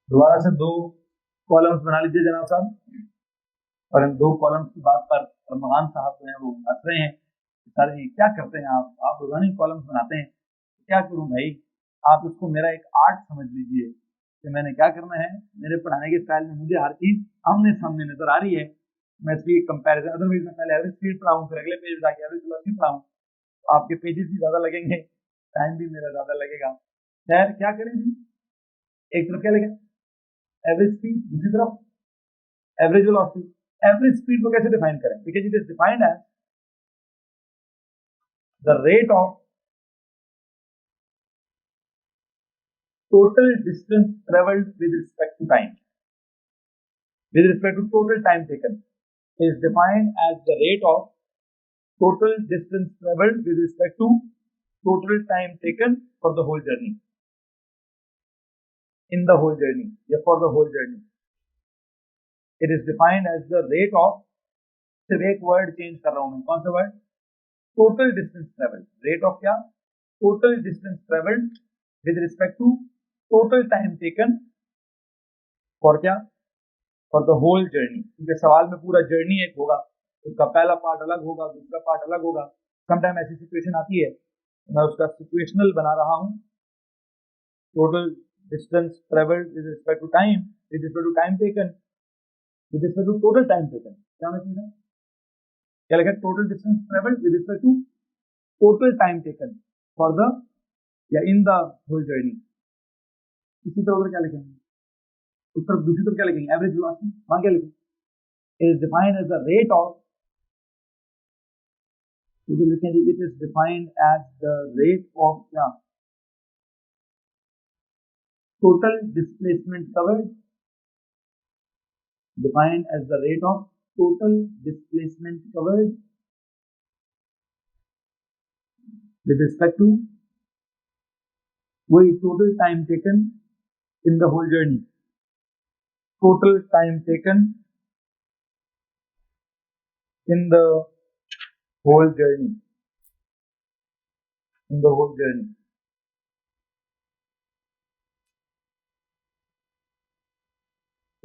दोबारा से 2 कॉलम्स बना लीजिए जनाब साहब, और इन 2 कॉलम्स की बात पर रमजान साहब जो है वो हंस रहे हैं, सर जी क्या करते हैं आप रोजाना ही कॉलम्स बनाते हैं, तो क्या करूं भाई, आप इसको मेरा एक आर्ट समझ लीजिए कि मैंने क्या करना है, मेरे पढ़ाने के स्टाइल में मुझे हर चीज आमने सामने नजर आ रही है, मैं इसलिए कंपैरिजन, अदरवाइज मैं पहले एवरेज स्पीड पढ़ाऊं, फिर अगले पेज जाके एवरेज वेलोसिटी पढ़ाऊं, तो आपके पेजेस भी ज्यादा लगेंगे, टाइम भी मेरा ज्यादा लगेगा। खैर क्या करें जी, एक तरफ क्या लिखें एवरेज स्पीड, दूसरी तरफ एवरेज वेलोसिटी। एवरेज स्पीड को कैसे डिफाइन करें, because it is defined as the rate of total distance traveled with respect to time, with respect to total time taken, is defined as the rate of total distance traveled with respect to total time taken for the whole journey, in the whole journey या for the whole journey. It is defined as the rate of, सिर्फ एक word change कर रहा हूं मैं, कौन सा word, total distance travelled, rate of क्या, total distance travelled with respect to total time taken for क्या, फॉर द होल जर्नी, क्योंकि सवाल में पूरा जर्नी एक होगा, उसका पहला पार्ट अलग होगा, दूसरा पार्ट अलग होगा। समटाइम ऐसी सिचुएशन आती है, मैं उसका सिचुएशनल बना रहा हूँ, total distance travelled with respect to time, with respect to time taken, with respect to total time taken, क्या होना चाहिए, क्या लिखा, total distance travelled with respect to total time taken for the या इन द होल जर्नी। इसी तरह उधर क्या लिखेंगे, उस तरफ दूसरी तरफ क्या लिखेंगे, एवरेज वेलोसिटी, वहां क्या लिखेंगे, is defined as the rate of, तो लिखेंगे it is defined as the rate of क्या, total displacement covered defined as the rate of total displacement covered with respect to वही total time taken in the whole journey. Total time taken in the whole journey. In the whole journey.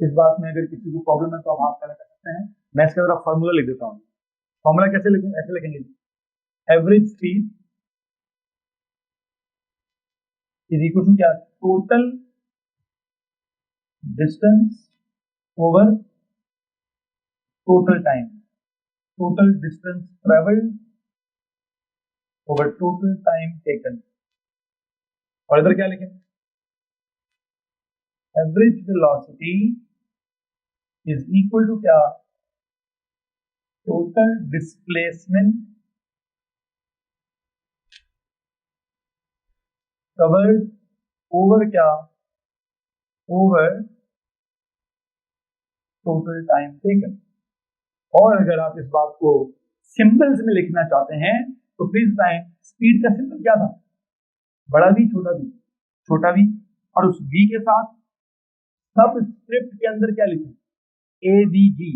इस बात में अगर किसी को problem है तो आप हाथ खड़ा कर सकते हैं। मैं इसका जरा फॉर्मूला लिख देता हूँ। फॉर्मूला कैसे लिखूं? ऐसे लिखेंगे, average speed is equal to क्या? Total distance over total time, total distance travelled over total time taken. और इधर क्या लिखें? Average velocity is equal to क्या? Total displacement covered over क्या? Over total time taken। और अगर आप इस बात को सिंबल्स में लिखना चाहते हैं तो प्लीज बताएं स्पीड का सिंबल क्या था? बड़ा V, छोटा V, छोटा V, और उस V के साथ सब स्क्रिप्ट के अंदर क्या लिखूं? AVG।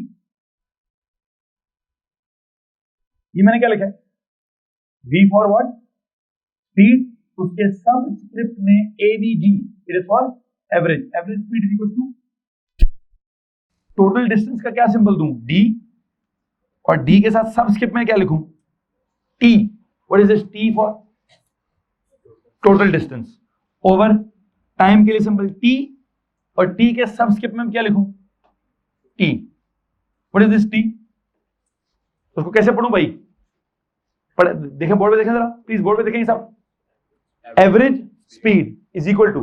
ये मैंने क्या लिखा है? V for what? स्पीड। उसके सब स्क्रिप्ट में AVG, it is for average. Average speed is equal to total distance का क्या सिंबल दूं? D, और D के साथ सब स्क्रिप्ट में क्या लिखूं? T। What is this? T for total distance over time के लिए सिंबल T, और T के सब स्क्रिप्ट में क्या लिखूं? T। What is this T? उसको कैसे पढ़ूं भाई? देखें बोर्ड पे, देखें जरा प्लीज, बोर्ड पे देखें सब। Average speed is equal to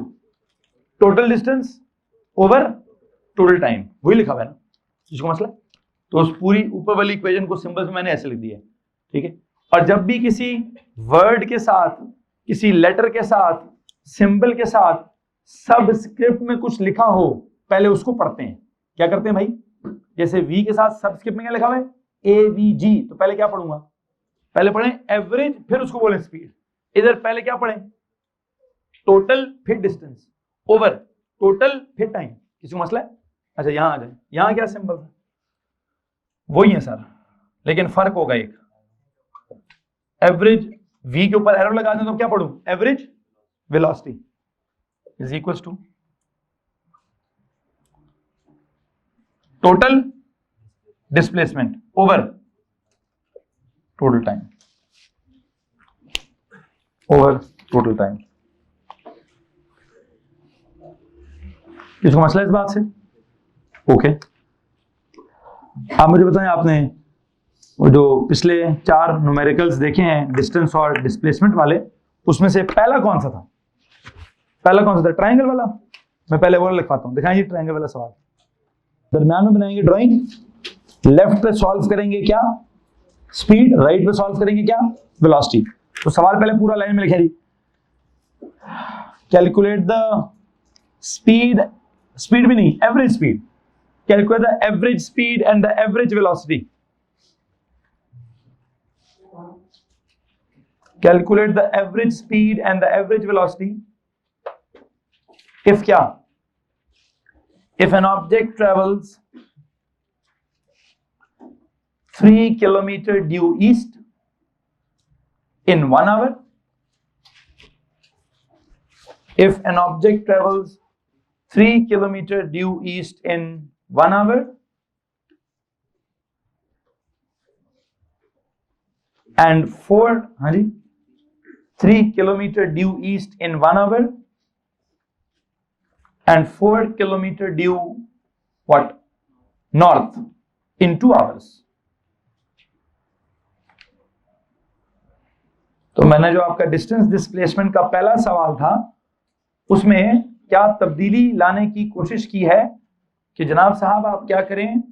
total distance over total time, वही लिखा हुआ है ना, इसको मसला। तो उस पूरी ऊपर वाली इक्वेशन को सिंबल्स में मैंने ऐसे लिख दिया है, ठीक है। और जब भी किसी वर्ड के साथ, किसी लेटर के साथ, सिंबल के साथ सब स्क्रिप्ट में कुछ लिखा हो, पहले उसको पढ़ते हैं। क्या करते हैं भाई? जैसे V के साथ सबस्क्रिप्ट में क्या लिखा हुआ है? AVG। तो पहले क्या पढ़ूंगा? पहले पढ़ें एवरेज, फिर उसको बोले स्पीड। इधर पहले क्या पढ़ें? टोटल, फिर डिस्टेंस ओवर टोटल, फिर टाइम। किसी को मसला है? अच्छा यहां आ जाए। यहां क्या सिंबल है? वही है सर, लेकिन फर्क होगा एक। एवरेज V के ऊपर एरो लगा दें तो क्या पढ़ूं? Average velocity is equal to total displacement over total time, over total time. किसको मसला इस बात से? ओके। आप मुझे बताएं, आपने वो जो पिछले 4 न्यूमेरिकल्स देखे हैं डिस्टेंस और डिस्प्लेसमेंट वाले, उसमें से पहला कौन सा था? पहला कौन सा था? ट्रायंगल वाला। मैं पहले वो लिखवाता हूं, दिखाइए ट्रायंगल वाला सवाल। दरम्यान में बनाएंगे ड्राइंग, लेफ्ट पे सॉल्व करेंगे क्या? स्पीड। राइट पे सॉल्व करेंगे क्या? वेलोसिटी। तो सवाल पहले पूरा लाइन में लिखा जी, कैलकुलेट द स्पीड, स्पीड भी नहीं, average speed, calculate the average speed and the average velocity, calculate the average speed and the average velocity if क्या? If an object travels 3 kilometer due east in 1 hour, if an object travels 3 kilometer due east in 1 hour and 3 kilometer due east in 1 hour and 4 kilometer due what? North in 2 hours. तो मैंने जो आपका distance displacement का पहला सवाल था, उसमें क्या तब्दीली लाने की कोशिश की है कि जनाब साहब आप क्या करें,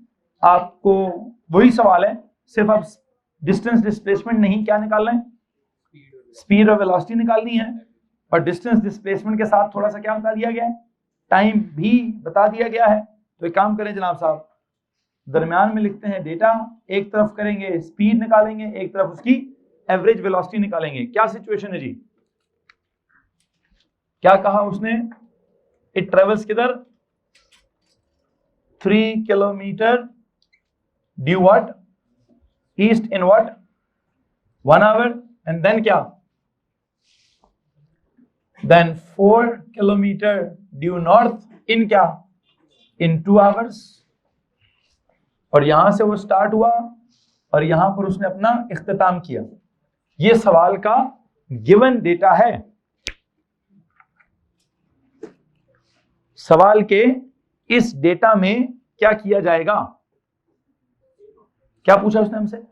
आपको वही सवाल है, सिर्फ आप डिस्टेंस डिस्प्लेसमेंट नहीं, क्या निकालना है? स्पीड और वेलोसिटी निकालनी है, और डिस्टेंस डिस्प्लेसमेंट के साथ थोड़ा सा क्या बता दिया गया है? टाइम भी बता दिया गया है। तो एक काम करें जनाब साहब, दरमियान में लिखते हैं डेटा, एक तरफ करेंगे स्पीड निकालेंगे, एक तरफ उसकी एवरेज वेलोसिटी निकालेंगे। क्या सिचुएशन है जी? क्या कहा उसने? इट ट्रेवल्स किधर? 3 kilometre due what? East in what? 1 hour. And then क्या? Then 4 kilometre due north in क्या? In 2 hours. और यहां से वो स्टार्ट हुआ और यहां पर उसने अपना इख्तिताम किया। ये सवाल का गिवन डेटा है। सवाल के इस डेटा में क्या किया जाएगा? क्या पूछा उसने हमसे?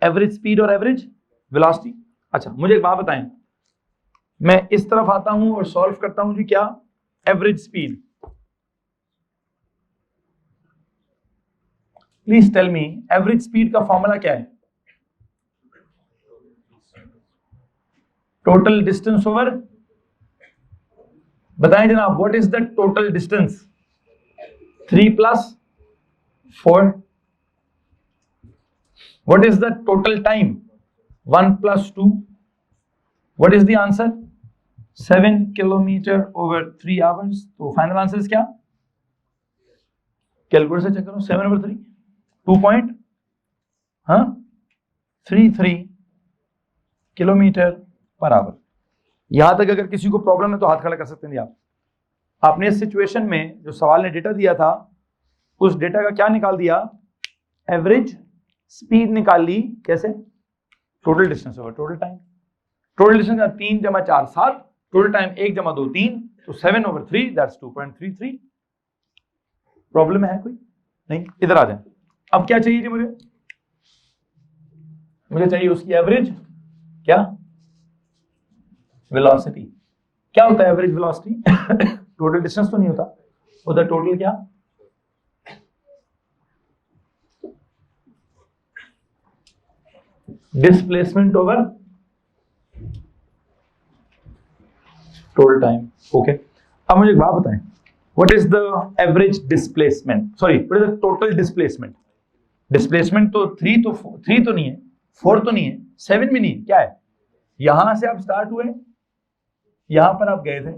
एवरेज स्पीड और एवरेज वेलोसिटी। अच्छा मुझे एक बात बताएं, मैं इस तरफ आता हूं और सॉल्व करता हूं जी, क्या average speed? Please tell me average speed का फॉर्मूला क्या है? टोटल डिस्टेंस ओवर, बताएं जनाब, what is the total distance? 3 + 4। What is the total time? 1 + 2। What is the answer? 7 kilometre over 3 hours. तो फाइनल आंसर क्या? कैलकुलेटर से check करो। 7/3 2.33 kilometre per our. यहां तक अगर किसी को प्रॉब्लम है तो हाथ खड़ा कर सकते हैं आप। आपने इस सिचुएशन में जो सवाल ने डेटा दिया था, उस डेटा का क्या निकाल दिया? एवरेज स्पीड निकाल ली। कैसे? Total distance over total time. Total distance 3 + 4 7, total time 1 + 2 3, तो 7/3 दैट्स 2.33। प्रॉब्लम है कोई? नहीं। इधर आ जाए। अब क्या चाहिए जी? मुझे चाहिए उसकी एवरेज क्या? वेलोसिटी। क्या होता है एवरेज वेलोसिटी? टोटल डिस्टेंस तो नहीं होता, होता टोटल क्या? Displacement over total time. Okay, अब मुझे एक बात बताएं, what is the average displacement? Sorry, what is the total displacement? Displacement तो 3 तो नहीं है, 4 तो नहीं है, 7 भी नहीं है। क्या है? यहां से आप स्टार्ट हुए, यहां पर आप गए थे,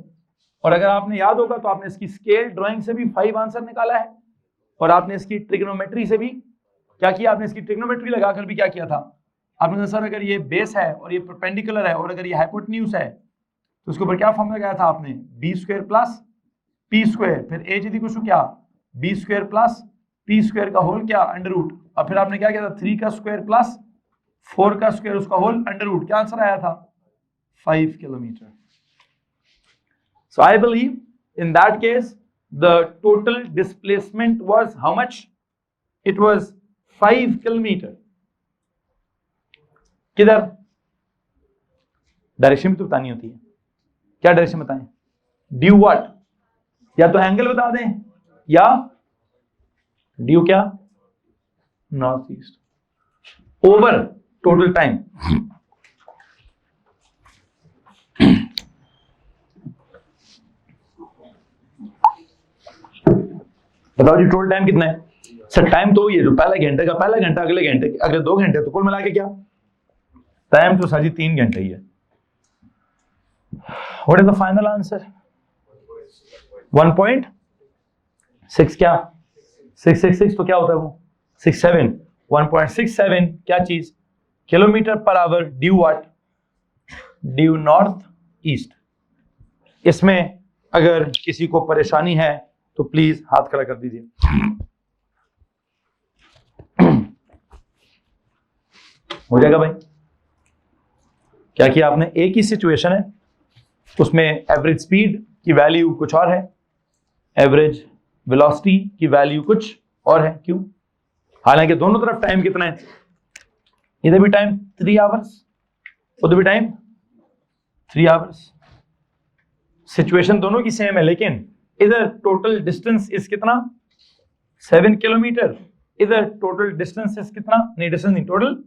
और अगर आपने याद होगा तो आपने इसकी स्केल ड्राइंग से भी 5 आंसर निकाला है, और आपने इसकी ट्रिग्नोमेट्री से भी क्या किया? आपने इसकी ट्रिग्नोमेट्री लगाकर भी क्या किया था? आपने कहा सर अगर ये बेस है और ये परपेंडिकुलर है और अगर ये हाइपोटेन्यूज है तो उसके ऊपर क्या फॉर्मूला लगाया था आपने? b² + p², फिर a = क्या? b² + p² का होल क्या? √। और फिर आपने क्या किया था? 3 का स्क्वायर + 4 का स्क्वायर उसका होल √। क्या आंसर आया था? 5 kilometre. So I believe in that case the total displacement was how much? It was 5 kilometer. किधर? डायरेक्शन भी तो बतानी होती है। क्या डायरेक्शन बताएं? Due what? या तो एंगल बता दें या ड्यू क्या? North east over total time. बताओ जी टोटल टाइम कितना है? सर टाइम तो ये जो पहला घंटे का पहला घंटा, अगले घंटे अगले 2 घंटे, तो कुल मिला के क्या टाइम? तो सर जी 3 घंटे ही है। What is the final answer? 1.6 क्या? 666 तो क्या होता है वो? 67। 1.67 क्या चीज? Kilometre per our due what? Due north east. इसमें अगर किसी को परेशानी है तो प्लीज हाथ खड़ा कर दीजिए। हो जाएगा भाई? क्या किया आपने? एक ही सिचुएशन है, उसमें एवरेज स्पीड की वैल्यू कुछ और है, एवरेज वेलोसिटी की वैल्यू कुछ और है। क्यों? हालांकि दोनों तरफ टाइम कितना है? इधर भी टाइम 3 आवर्स, उधर भी टाइम 3 आवर्स। सिचुएशन दोनों की सेम है, लेकिन इधर टोटल डिस्टेंस इज कितना? 7 किलोमीटर। इधर टोटल डिस्टेंस इज कितना? नहीं, डिस्टेंस नहीं, total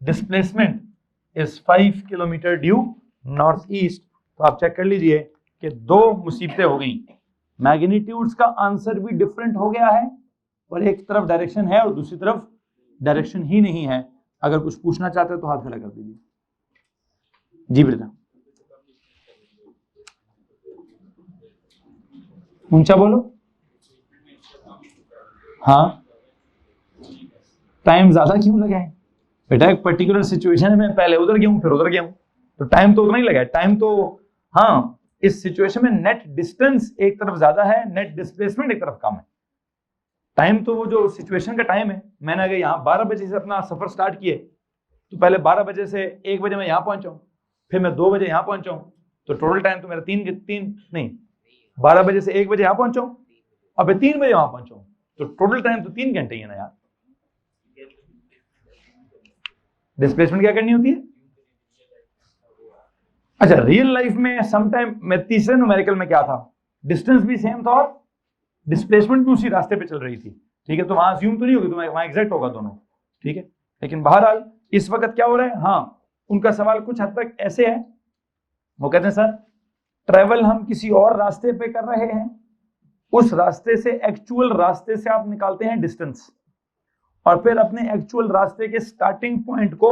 displacement is 5 kilometre due north east. तो आप चेक कर लीजिए कि 2 मुसीबतें हो गई। मैग्नीट्यूड्स का आंसर भी डिफरेंट हो गया है, और एक तरफ डायरेक्शन है और दूसरी तरफ डायरेक्शन ही नहीं है। अगर कुछ पूछना चाहते हो तो हाथ खड़ा कर दीजिए। जी बेटा, ऊंचा बोलो। हाँ, टाइम ज्यादा क्यों लगा है बेटा? एक पर्टिकुलर सिचुएशन में पहले उधर गया हूं फिर उधर गया हूं, तो टाइम तो उतना ही लगा है। टाइम तो, हाँ, इस सिचुएशन में नेट डिस्टेंस एक तरफ ज्यादा है, नेट डिस्प्लेसमेंट एक तरफ कम है। टाइम तो वो जो सिचुएशन का टाइम है, मैंने अगर यहाँ 12 बजे से अपना सफर स्टार्ट किए तो पहले 12 बजे से 1 बजे मैं यहाँ पहुंचा हूँ, फिर मैं 2 बजे यहाँ पहुंचा हूँ, तो टोटल टाइम तो मेरा 12 बजे से 1 बजे यहाँ पहुंचा हूँ और फिर 3 बजे वहां पहुंचा हूँ, तो टोटल टाइम तो 3 घंटे ही है ना यार। डिस्प्लेसमेंट क्या करनी होती है? अच्छा, रियल लाइफ में समटाइम मैं तीसरे न्यूमेरिकल में क्या था, डिस्टेंस भी सेम था और डिस्प्लेसमेंट भी उसी रास्ते पे चल रही थी, ठीक है, तो वहां अज्यूम तो नहीं होगी, तो वहां एग्जैक्ट होगा दोनों, ठीक है। लेकिन बहरहाल इस वक्त क्या हो रहा है, हाँ, उनका सवाल कुछ हद तक ऐसे है, वो कहते हैं सर ट्रेवल हम किसी और रास्ते पे कर रहे हैं, उस रास्ते से एक्चुअल रास्ते से आप निकालते हैं डिस्टेंस, और फिर अपने एक्चुअल रास्ते के स्टार्टिंग पॉइंट को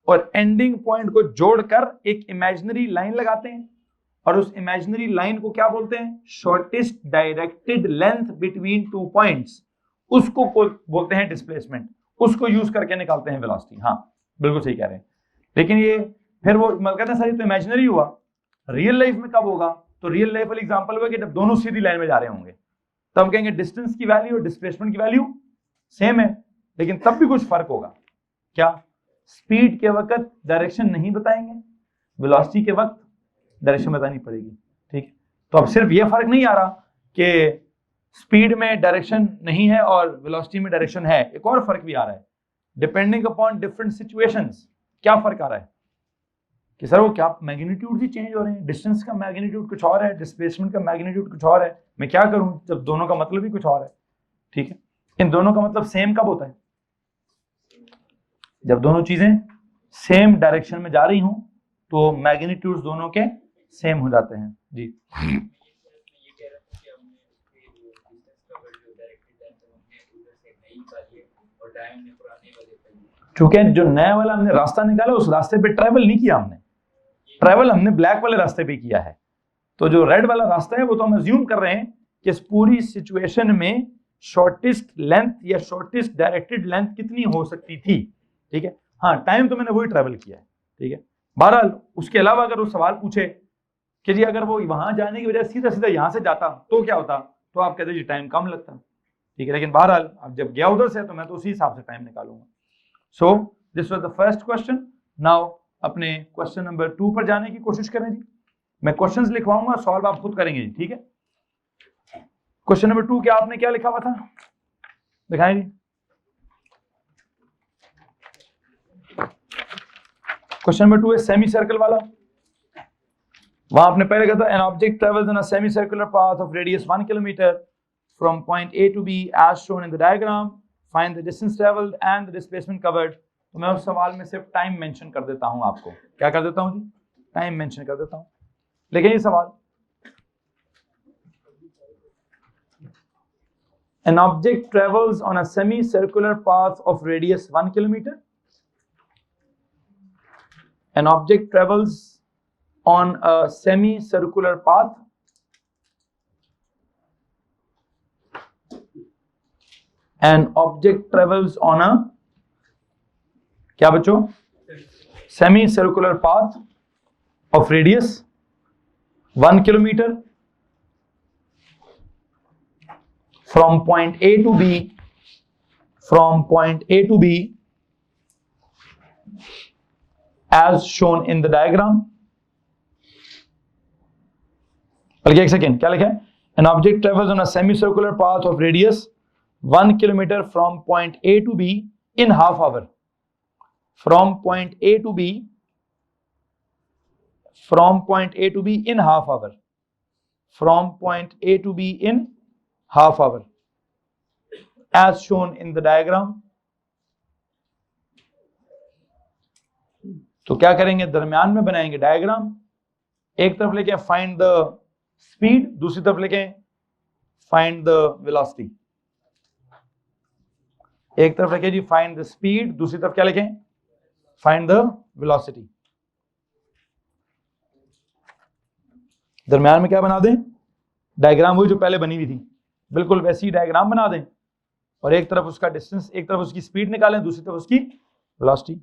और एंडिंग पॉइंट को जोड़कर एक इमेजिनरी लाइन लगाते हैं, और उस इमेजिनरी लाइन को क्या बोलते हैं? Shortest directed length between 2 points, उसको बोलते हैं डिस्प्लेसमेंट। उसको यूज करके निकालते हैं वेलोसिटी। हाँ, बिल्कुल सही कह रहे हैं। लेकिन ये फिर वो कहते हैं सर ये तो इमेजिनरी हुआ, रियल लाइफ में कब होगा? तो रियल लाइफ वाली एग्जांपल हुआ कि जब दोनों सीधी लाइन में जा रहे होंगे, तब हम कहेंगे डिस्टेंस की वैल्यू और डिस्प्लेसमेंट की वैल्यू सेम है, लेकिन तब भी कुछ फर्क होगा। क्या? स्पीड के वक्त डायरेक्शन नहीं बताएंगे, वेलोसिटी के वक्त डायरेक्शन बतानी पड़ेगी, ठीक है। तो अब सिर्फ ये फर्क नहीं आ रहा कि स्पीड में डायरेक्शन नहीं है और वेलोसिटी में डायरेक्शन है, एक और फर्क भी आ रहा है, डिपेंडिंग अपॉन डिफरेंट सिचुएशंस। क्या फर्क आ रहा है कि सर वो क्या मैग्नीट्यूड ही चेंज हो रहे हैं, डिस्टेंस का मैग्नीट्यूड कुछ और है, डिस्प्लेसमेंट का मैग्नीट्यूड कुछ और है, मैं क्या करूं जब दोनों का मतलब ही कुछ और है, ठीक है। इन दोनों का मतलब सेम कब होता है? जब दोनों चीजें सेम डायरेक्शन में जा रही हूं, तो मैग्नीट्यूड्स दोनों के सेम हो जाते हैं। जी, चूंकि जो नया वाला हमने रास्ता निकाला उस रास्ते पे ट्रैवल नहीं किया हमने, ट्रैवल हमने ब्लैक वाले रास्ते पे किया है, तो जो रेड वाला रास्ता है वो तो हम अज्यूम कर रहे हैं कि इस पूरी सिचुएशन में शॉर्टेस्ट लेंथ या शॉर्टेस्ट डायरेक्टेड लेंथ कितनी हो सकती थी, ठीक है। हाँ, टाइम तो मैंने वही ट्रैवल किया है, ठीक है। बहरहाल उसके अलावा अगर वो सवाल पूछे कि जी अगर वो वहां जाने की वजह सीधा सीधा यहां से जाता तो क्या होता, तो आप कहते जी टाइम कम लगता, ठीक है। लेकिन बहरहाल अब जब गया उधर से तो मैं तो उसी हिसाब से टाइम निकालूंगा। So this was the first question. Now अपने क्वेश्चन नंबर 2 पर जाने की कोशिश करें जी। मैं क्वेश्चंस लिखवाऊंगा, सॉल्व आप खुद करेंगे जी, ठीक है। क्वेश्चन नंबर 2 क्या आपने क्या लिखा हुआ था, दिखाएं जी। क्वेश्चन नंबर 2 है सेमी सर्कल वाला। वहां आपने पहले कहा था an object travels in a semi circular path of radius 1 kilometre from point A to B as shown in the diagram, find the distance travelled and the displacement covered. तो मैं उस सवाल में सिर्फ टाइम मेंशन कर देता हूं, आपको क्या कर देता हूं जी, टाइम मेंशन कर देता हूं। लेकिन ये सवाल, an object travels on a semicircular path of radius 1 kilometer. An object travels on a semicircular path an object travels on a क्या बच्चों, semicircular path of radius 1 kilometer from point A to B, from point A to B as shown in the diagram. बल्कि एक second, क्या लिखा है? An object travels on a semicircular path of radius 1 kilometer from point A to B in half hour. From point A to B, from point A to B in half hour. From point A to B in half hour as shown in the diagram. तो क्या करेंगे, दरमियान में बनाएंगे diagram, एक तरफ लेके find the speed, दूसरी तरफ लेके फाइंड द वेलोसिटी। एक तरफ लिखे जी फाइंड द स्पीड, दूसरी तरफ क्या लिखें? Find the velocity. दरम्यान में क्या बना दें? डायग्राम वही जो पहले बनी हुई थी, बिल्कुल वैसी डायग्राम बना दें और एक तरफ उसका डिस्टेंस, एक तरफ उसकी स्पीड निकालें, दूसरी तरफ उसकी वेलोसिटी।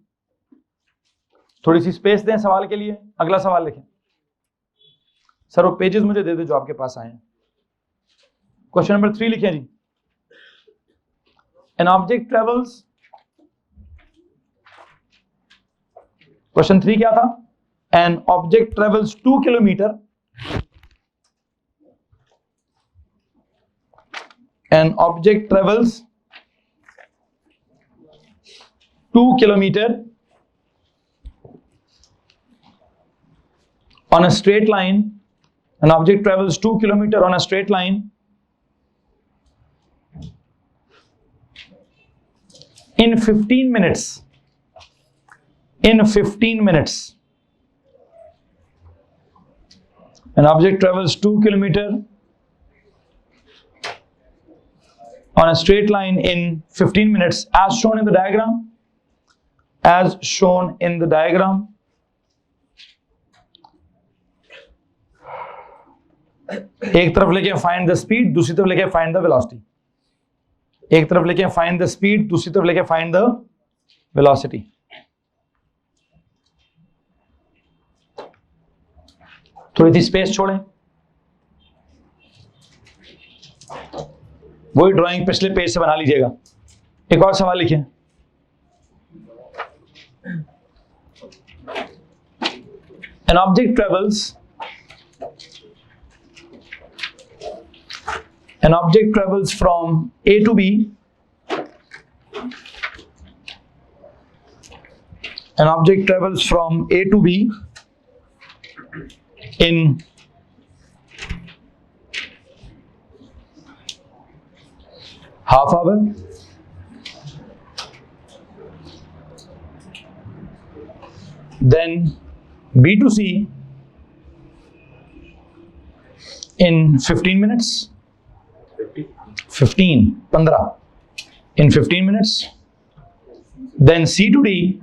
थोड़ी सी स्पेस दें सवाल के लिए। अगला सवाल लिखें। सर वो पेजेस मुझे दे दे जो आपके पास आए हैं। क्वेश्चन नंबर 3 लिखें जी। एन ऑब्जेक्ट ट्रेवल्स, क्वेश्चन 3 क्या था? An object travels 2 kilometre, an object travels 2 kilometer on a straight line. An object travels 2 kilometer on a straight line in 15 minutes. In 15 minutes. An object travels 2 kilometer on a straight line in 15 minutes as shown in the diagram. As shown in the diagram. एक तरफ लिखें find the speed, दूसरी तरफ लिखें find the velocity. एक तरफ लिखें find the speed, दूसरी तरफ लिखें find the velocity. थोड़ी सी स्पेस छोड़ें। वही ड्राइंग पिछले पेज से बना लीजिएगा। एक और सवाल लिखिए। An object travels from A to B. An object travels from A to B in half hour. Then B to C in 15 minutes. 15 in 15 minutes. Then C to D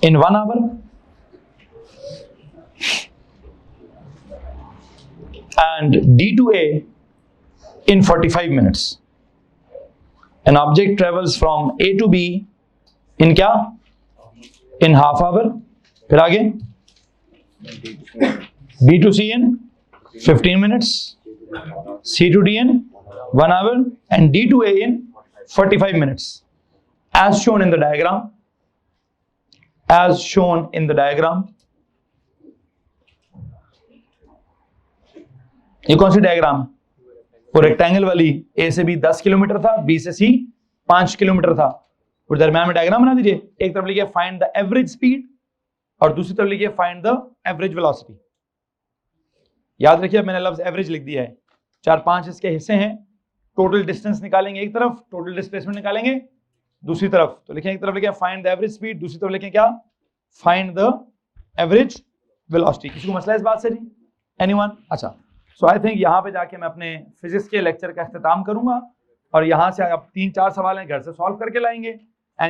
in 1 hour. And D to A in 45 minutes. An object travels from A to B in क्या? In half hour. फिर आगे B to C in 15 minutes, C to D in 1 hour, and D to A in 45 minutes. As shown in the diagram. As shown in the diagram. ये कौन C diagram? वो rectangle वाली। ए से B 10 kilometre था, B से सी 5 kilometre था, और दरम्यान में डायग्राम बना दीजिए। एक तरफ लिखिए फाइंड द एवरेज स्पीड और दूसरी तरफ लिखिए फाइंड द एवरेज वेलोसिटी। याद रखिए मैंने लफ्ज एवरेज लिख दिया है। 4-5 इसके हिस्से हैं। टोटल डिस्टेंस निकालेंगे एक तरफ, टोटल डिस्प्लेसमेंट निकालेंगे दूसरी तरफ। तो लिखें, एक तरफ लिखें फाइंड द एवरेज स्पीड, दूसरी तरफ लिखें क्या? Find the average velocity. किसी को मसला इस बात से जी? एनीवन? अच्छा, सो आई थिंक यहाँ पे जाके मैं अपने फिजिक्स के लेक्चर का इख्तिताम करूंगा और यहाँ से आप 3-4 सवाल हैं घर से सॉल्व करके लाएंगे।